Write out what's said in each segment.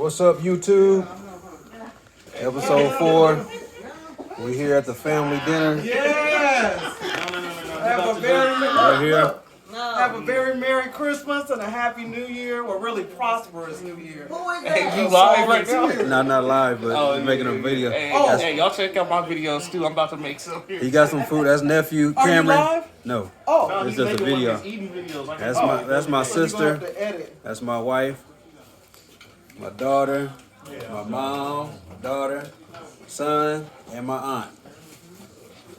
What's up, YouTube? Episode 4. We're here at the family dinner. Yes! Have a very Right here. Have a very Merry Christmas and a Happy New Year, or really prosperous New Year. Hey, you live right now? Not live, but we're making a video. Hey, y'all check out my videos too. I'm about to make some here. He got some food. That's nephew Are you Cameron. live? No. Oh, It's just a video. Eating videos. Like That's my so you're gonna have sister. to edit. That's my wife. My daughter. My mom. My daughter. Son, and my aunt.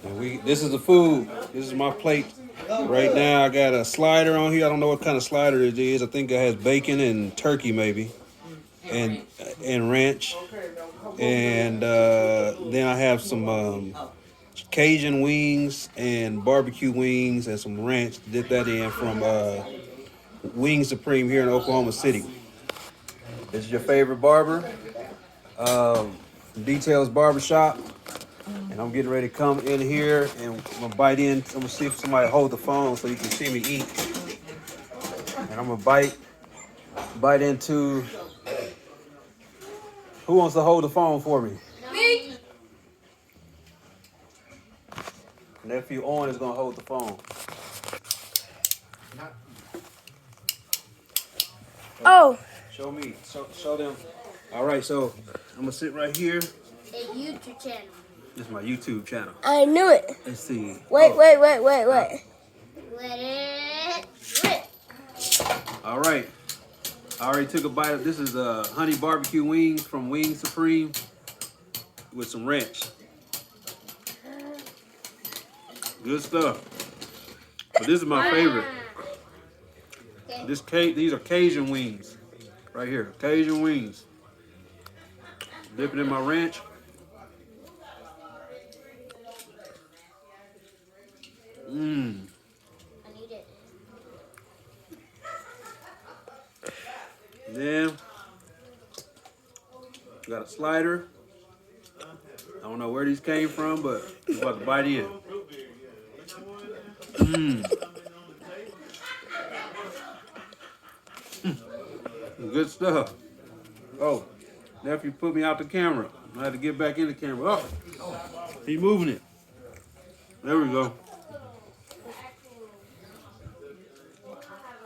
And this is the food. This is my plate. Right now I got a slider on here. I don't know what kind of slider it is. I think it has bacon and turkey maybe. And ranch. And then I have some Cajun wings and barbecue wings and some ranch. Did that in from Wing Supreme here in Oklahoma City. This is your favorite barber. Details Barbershop. And I'm getting ready to come in here and I'm gonna bite in. I'm gonna see if somebody hold the phone so you can see me eat. And I'm gonna bite into. Who wants to hold the phone for me? Me. Nephew Owen is gonna hold the phone. Oh. Show me. Show them. All right, so I'm gonna sit right here. A YouTube channel. This is my YouTube channel. I knew it. Let's see. Wait. Oh. Let it rip. All right. I already took a bite of this. Is honey barbecue wings from Wing Supreme with some ranch. Good stuff. But this is my favorite. These are Cajun wings. Right here. Cajun wings. Dip it in my ranch. Mmm. I need it. Then got a slider. I don't know where these came from, but I'm about to bite in. Mmm. Good stuff. Oh, nephew put me out the camera. I had to get back in the camera. Oh, he's moving it. There we go.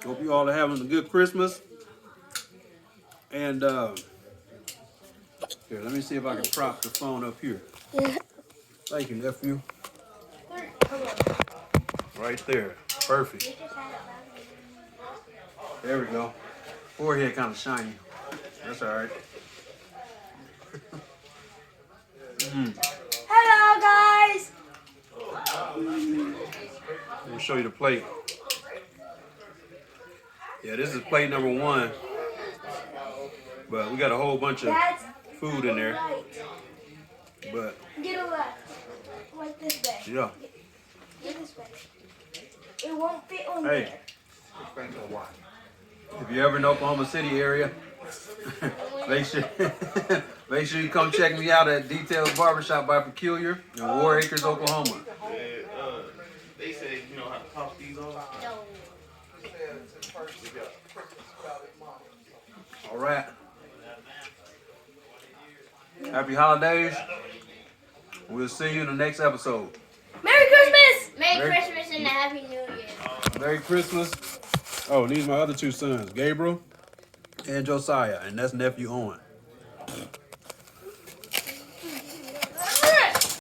Hope you all are having a good Christmas. And here, let me see if I can prop the phone up here. Thank you, nephew. Right there. Perfect. There we go. Forehead kind of shiny. That's all right. Hello, guys. Let me show you the plate. Yeah, this is plate number 1. But we got a whole bunch of food in there. But Get a left. Like this way. yeah. Get this way. It won't fit on Hey. there. If you're ever in the Oklahoma City area, make sure you come check me out at Details Barbershop by Peculiar in War Acres, Oklahoma. They say you know how to pop these off. No. All right. Happy holidays. We'll see you in the next episode. Merry Christmas. Merry- Christmas and a Happy New Year. Merry Christmas. Oh, these are my other 2 sons, Gabriel and Josiah, and that's nephew Owen.